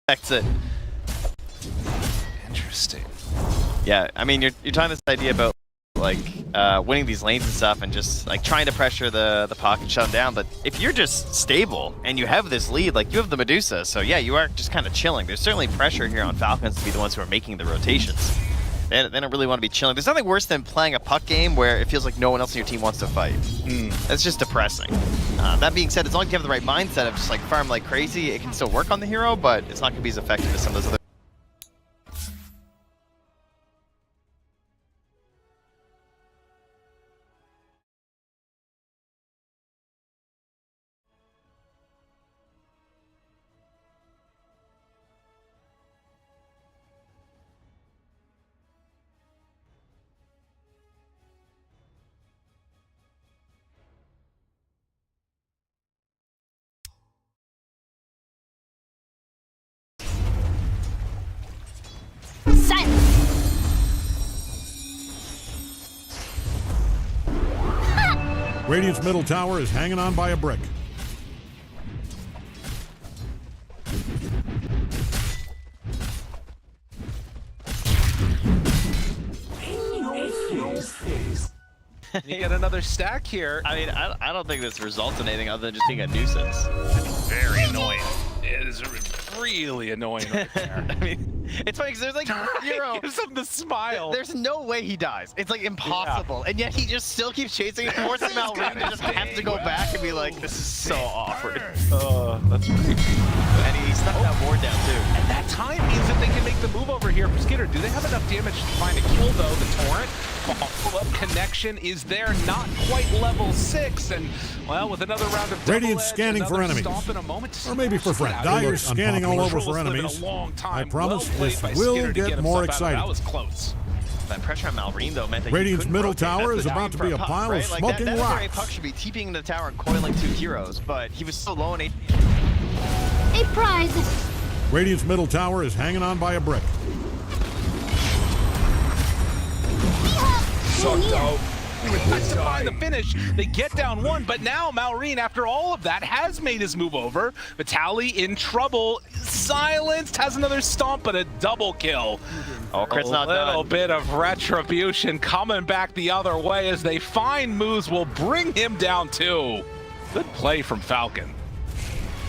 affects it. Interesting. Yeah, I mean, you're talking this idea about like winning these lanes and stuff, and just like trying to pressure the pocket, shut them down. But if you're just stable and you have this lead, like you have the Medusa, so yeah, you are just kind of chilling. There's certainly pressure here on Falcons to be the ones who are making the rotations. They don't really want to be chilling. There's nothing worse than playing a puck game where it feels like no one else in your team wants to fight. That's just depressing. That being said, as long as you have the right mindset of just like farm like crazy, it can still work on the hero, but it's not going to be as effective as some of those other. Radiant's middle tower is hanging on by a brick. You get another stack here. I mean, I don't think this results in anything other than just being a nuisance. Very annoying. It is really annoying right there. I mean, it's funny because there's like zero. Gives him the smile. There's no way he dies. It's like impossible, and yet he just still keeps chasing it, forcing Malrine to just have to go back and be like, "This is so awkward." That's pretty. And he stuck that ward down too. And that time means that they can make the move over here for Skitter. Do they have enough damage to find a kill though? The torrent follow-up connection is there, not quite level 6, and well, with another round of Radiant scanning for enemies, or maybe for friends. Dire's scanning all over for enemies. I promise this will get more exciting. That was close. That pressure on Malrine though meant that Radiant's middle tower is about to be a pile of smoking rocks. That puck should be TPing the tower and coiling 2 heroes, but he was so low in A prize. Radiant's middle tower is hanging on by a brick. Sucked out. He would have to find the finish. They get down 1, but now Malrine, after all of that, has made his move over. Vitaly in trouble. Silenced, has another stomp, but a double kill. Oh, Crit's not done. A little bit of retribution coming back the other way as they find moves will bring him down too. Good play from Falcon.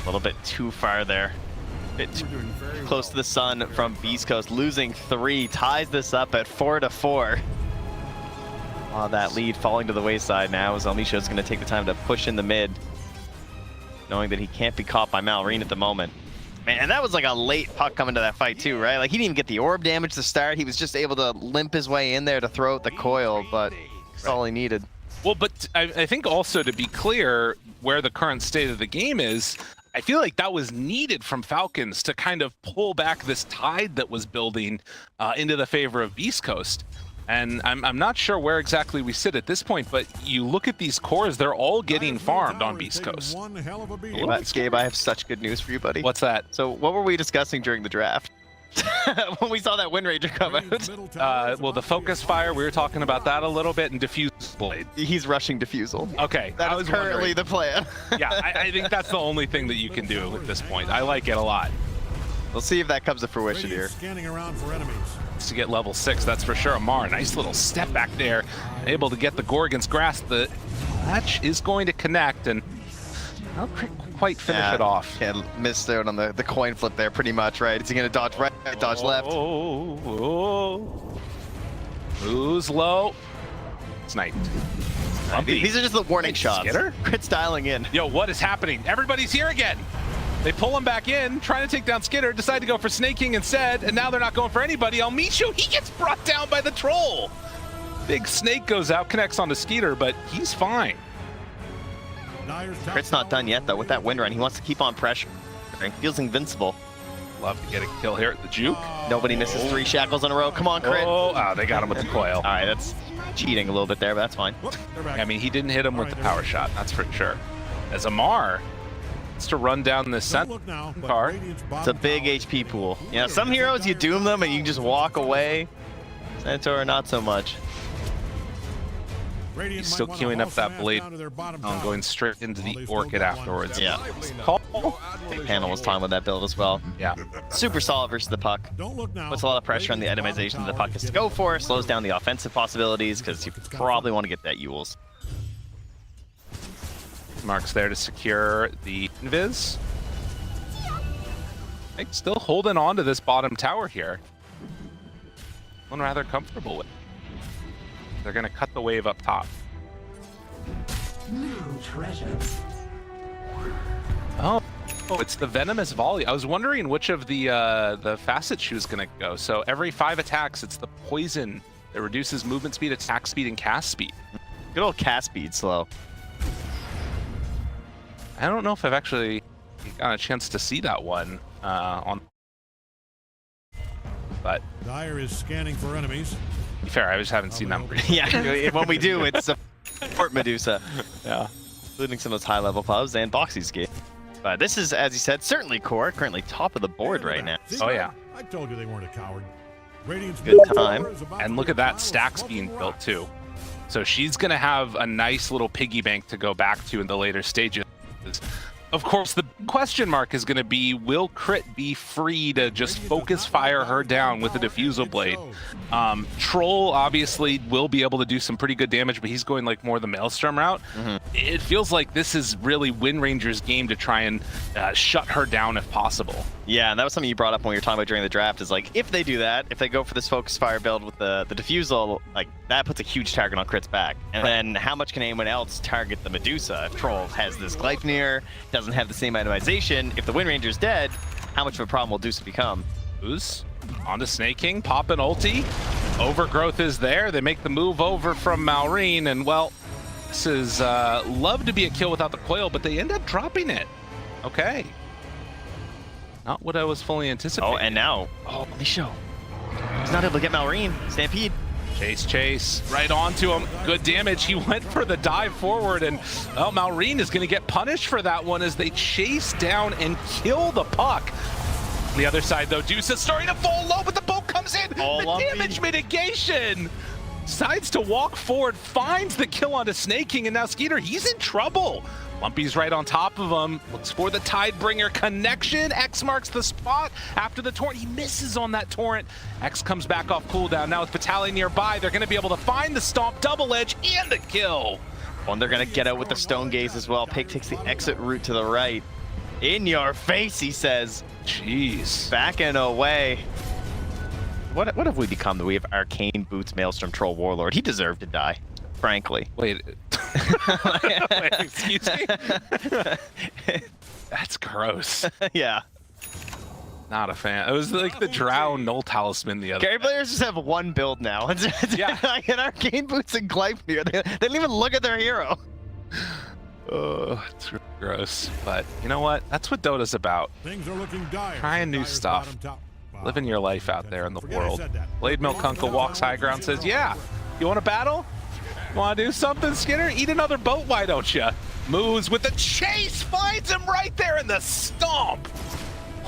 A little bit too far there. Bit too close to the sun from Beast Coast, losing 3, ties this up at 4-4. That lead falling to the wayside now as Almisho's going to take the time to push in the mid, knowing that he can't be caught by Malrine at the moment. Man, and that was like a late puck coming to that fight too, right? Like he didn't even get the orb damage to start. He was just able to limp his way in there to throw out the coil, but that's all he needed. Well, but I think also to be clear where the current state of the game is, I feel like that was needed from Falcons to kind of pull back this tide that was building into the favor of Beast Coast. And I'm not sure where exactly we sit at this point, but you look at these cores, they're all getting farmed on Beast Coast. Gabe, I have such good news for you, buddy. What's that? So what were we discussing during the draft? When we saw that Wind Ranger come out? Well, the Focus Fire, we were talking about that a little bit, and Diffuse Blade. He's rushing Diffusal. Okay. That is currently the plan. Yeah, I think that's the only thing that you can do at this point. I like it a lot. We'll see if that comes to fruition here. Scanning around for enemies. To get level 6, that's for sure. Amar, nice little step back there, able to get the Gorgon's Grasp. The match is going to connect, and I'll quite finish it off. Yeah, missed out on the coin flip there pretty much, right? Is he going to dodge right, dodge left? Who's low? Sniped. These are just the warning shots. Skitter? Crit's dialing in. Yo, what is happening? Everybody's here again. They pull him back in, trying to take down Skitter, decide to go for Snake King instead, and now they're not going for anybody. Almisho, he gets brought down by the troll. Big Snake goes out, connects onto Skeeter, but he's fine. Crit's not done yet, though, with that wind run. He wants to keep on pressure. He feels invincible. Love to get a kill here at the juke. Nobody misses 3 shackles in a row. Come on, Crit. Oh, they got him with the coil. All right, that's cheating a little bit there, but that's fine. I mean, he didn't hit him with the power shot, that's for sure. As Amar to run down this center car. It's a big HP pool. You know, some heroes you doom them and you can just walk away. Centaur, not so much. He's still queuing up that blade, going straight into the Orchid afterwards. Yeah. Call I think Panel was fine with that build as well. Yeah. Super solid versus the puck. Don't look now. Puts a lot of pressure on the itemization that the puck has to go for. Slows down the offensive possibilities because you probably want to get that Yules. Mark's there to secure the invis. Like, still holding on to this bottom tower here. One rather comfortable with. They're going to cut the wave up top. New treasures. Oh, it's the venomous volley. I was wondering which of the facet shoe is going to go. So every 5 attacks, it's the poison that reduces movement speed, attack speed, and cast speed. Good old cast speed slow. I don't know if I've actually got a chance to see that one on. But Dyer is scanning for enemies. to be fair, I just haven't seen them. Yeah, when we do, it's a support Medusa. Yeah. Including some of those high-level pubs and Boxy's game. But this is, as you said, certainly core, currently top of the board right now. Oh, yeah. I told you they weren't a coward. Radiant's Good time. And look at that, stacks being built too. So she's going to have a nice little piggy bank to go back to in the later stages. Of course, the question mark is going to be, will Crit be free to just focus fire her down with a Diffusal Blade? Troll obviously will be able to do some pretty good damage, but he's going like more the Maelstrom route. It feels like this is really Wind Ranger's game to try and shut her down if possible. Yeah, and that was something you brought up when we were talking about during the draft, is like, if they do that, if they go for this focus fire build with the Diffusal, like, that puts a huge target on Crit's back. And then how much can anyone else target the Medusa? If Troll has this Gleipnir, doesn't have the same itemization, if the Wind Ranger's dead, how much of a problem will Dusa become? Ooze onto Snake King, pop an ulti. Overgrowth is there. They make the move over from Malrine, and well, this is love to be a kill without the coil, but they end up dropping it. Okay. Not what I was fully anticipating. Oh, and now, let me show. He's not able to get Malrine. Stampede. Chase, right onto him. Good damage. He went for the dive forward, and well, Malrine is going to get punished for that one as they chase down and kill the puck. On the other side, though, Deuce is starting to fall low, but the boat comes in. Oh, the Lumpy. damage mitigation. Decides to walk forward, finds the kill onto Snake King, and now Skeeter, he's in trouble. Lumpy's right on top of him, looks for the Tidebringer connection. X marks the spot after the torrent. He misses on that torrent. X comes back off cooldown. Now with Vitaly nearby, they're going to be able to find the stomp, double edge, and the kill. And they're going to get out with the Stone Gaze as well. Pig takes the exit route to the right. In your face, he says. Jeez. Backing away. What have we become? That we have Arcane Boots, Maelstrom, Troll, Warlord. He deserved to die, frankly. Wait. Wait, excuse me? That's gross. Yeah. Not a fan. It was like the Drow Null Talisman the other Carry day. players just have one build now. Yeah. Like an Arcane Boots and Gleipnir. They don't even look at their hero. Oh, it's really gross. But you know what? That's what Dota's about. Things are looking dire. Trying new Dyer's stuff. bottom top. Wow. Living your life out there in the Forget I world. said that. Blade Milk Uncle walks high ground, says, yeah, you want to battle? Want to do something, Skinner? Eat another boat, why don't you? Moves with the chase, finds him right there in the stomp.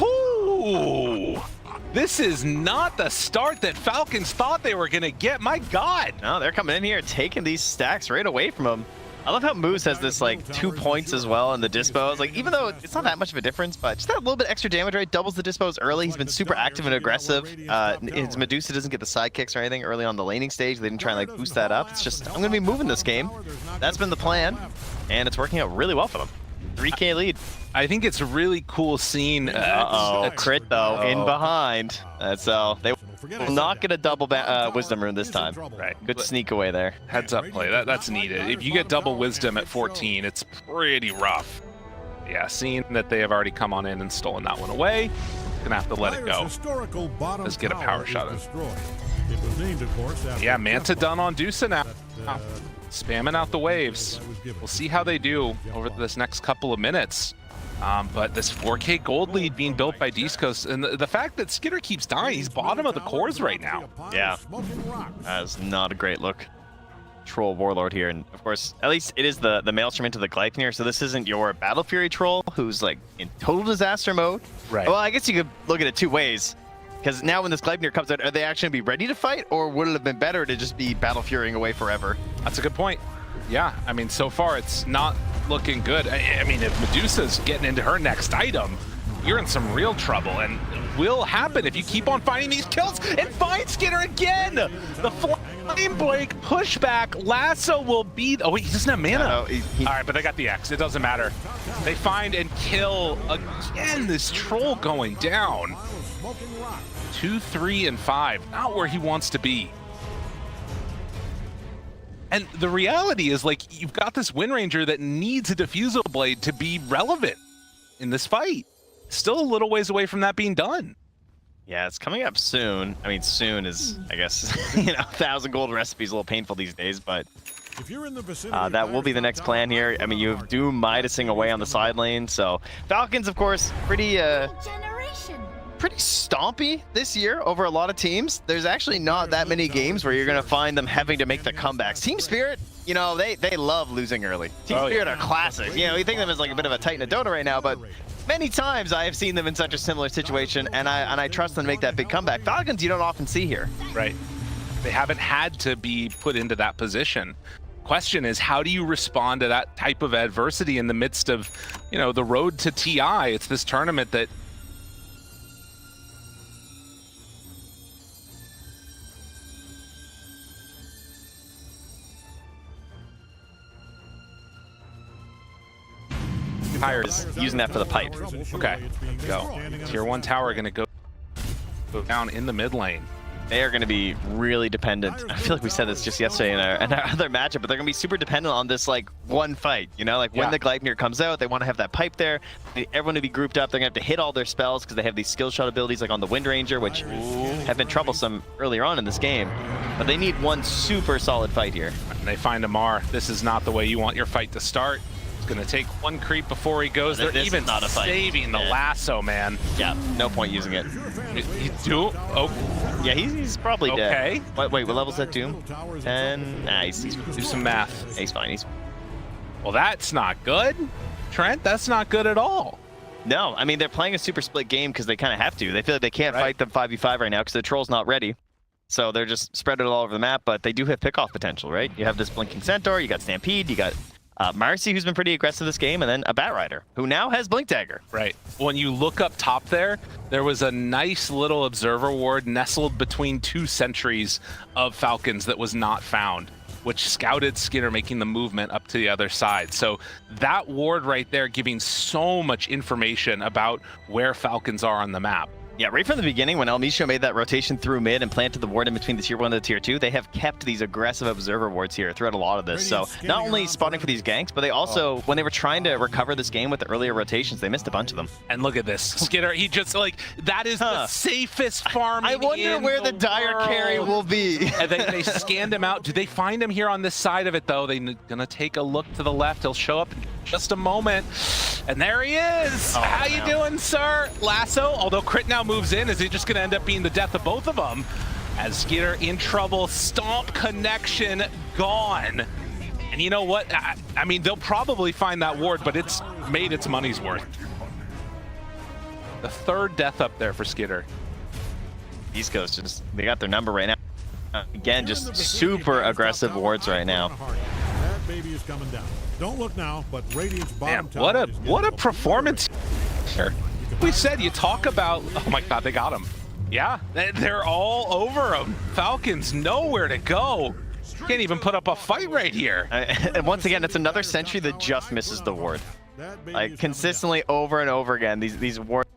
Whoo! This is not the start that Falcons thought they were going to get. My God. No, they're coming in here, taking these stacks right away from him. I love how Moose has this like 2 points as well in the dispos. Like, even though it's not that much of a difference, but just that little bit extra damage, right? Doubles the dispos early. He's been super active and aggressive. His Medusa doesn't get the sidekicks or anything early on the laning stage. They didn't try and like boost that up. It's just, I'm going to be moving this game. That's been the plan, and it's working out really well for them. 3K lead. I think it's really cool seeing Crit though, in behind. So they will not get a double Wisdom Rune this time. Right. Good sneak away there. heads up play. That's needed. If you get double wisdom at 14, it's pretty rough. Yeah, seeing that they have already come on in and stolen that one away, gonna have to let it go. Let's get a power shot in. Yeah, Manta done on Dusa now. Spamming out the waves. We'll see how they do over this next couple of minutes. But this 4K gold lead being built by Beastcoast, and the fact that Skinner keeps dying, he's bottom of the cores right now. Yeah, that's not a great look. Troll Warlord here, and of course, at least it is the Maelstrom into the Gleipnir, so this isn't your Battle Fury Troll who's like in total disaster mode. Right. Well, I guess you could look at it two ways, because now when this Gleipnir comes out, are they actually going to be ready to fight, or would it have been better to just be Battle Furying away forever? That's a good point. Yeah, I mean, so far it's not looking good. I mean, if Medusa's getting into her next item, you're in some real trouble, and it will happen if you keep on finding these kills and find Skinner again. The flame break pushback. Lasso will beat. Oh wait, he doesn't have mana. No, All right, but they got the X. It doesn't matter. They find and kill again. This troll going down. 2, 3, and 5. Not where he wants to be. And the reality is, like, you've got this Wind Ranger that needs a Diffusal Blade to be relevant in this fight. Still a little ways away from that being done. Yeah, it's coming up soon. I mean, soon is, I guess, 1,000 gold recipe is a little painful these days, but if you're in the vicinity, that will be the next plan here. I mean, you have Doom Midasing away on the side lane, so Falcons, of course, pretty stompy this year over a lot of teams. There's actually not that many games where you're going to find them having to make the comebacks. Team Spirit, you know, they love losing early. Team Spirit are classic. You know, you think of them as like a bit of a Titan of Dota right now, but many times I have seen them in such a similar situation, and I trust them to make that big comeback. Falcons, you don't often see here. Right. They haven't had to be put into that position. Question is, how do you respond to that type of adversity in the midst of, you know, the road to TI? It's this tournament that Is using that for the pipe. Okay, go. Tier 1 tower going to go down in the mid lane. They are going to be really dependent. I feel like we said this just yesterday in our other matchup, but they're going to be super dependent on this like one fight. You know, like when the Gleipnir comes out, they want to have that pipe there. Everyone to be grouped up. They're going to have to hit all their spells because they have these skill shot abilities like on the Wind Ranger, which have been troublesome earlier on in this game. But they need one super solid fight here. And they find Amar. This is not the way you want your fight to start. It's going to take one creep before he goes. They're even not saving the lasso, man. Yeah, no point using it. Doom? Oh. Yeah, he's probably okay. Dead. Wait, what level's that Doom? 10? Nah, he's do some math. He's fine. Well, that's not good. Trent, that's not good at all. No, I mean, they're playing a super split game because they kind of have to. They feel like they can't fight them 5v5 right now because the Troll's not ready. So they're just spread it all over the map, but they do have pick-off potential, right? You have this Blinking Centaur, you got Stampede, you got Marcy, who's been pretty aggressive this game, and then a Bat Rider, who now has Blink Dagger. Right. When you look up top there was a nice little observer ward nestled between 2 sentries of Falcons that was not found, which scouted Skinner making the movement up to the other side. So that ward right there giving so much information about where Falcons are on the map. Yeah, right from the beginning, when El Micho made that rotation through mid and planted the ward in between the tier 1 and the tier 2, they have kept these aggressive observer wards here throughout a lot of this. So not only spotting for these ganks, but they also, when they were trying to recover this game with the earlier rotations, they missed a bunch of them. And look at this. Skinner, he just, like, that is the safest farming I wonder where the dire carry will be. And they scanned him out. Do they find him here on this side of it, though? They're gonna take a look to the left. He'll show up in just a moment. And there he is. How you doing, sir? Lasso, although Crit now moves in, is he just going to end up being the death of both of them? As Skinner in trouble, Stomp connection gone. And you know what? I mean, they'll probably find that ward, but it's made its money's worth. The 3rd death up there for Skinner. East Coast, just they got their number right now. Again, just super aggressive wards right now. That baby is coming down. Don't look now, but Radiant's bottom tower what a performance here. We said you talk about, oh my god, they got him. Yeah, they're all over him. Falcons nowhere to go. Can't even put up a fight right here. And once again, it's another sentry that just misses the ward. Like consistently over and over again, these wards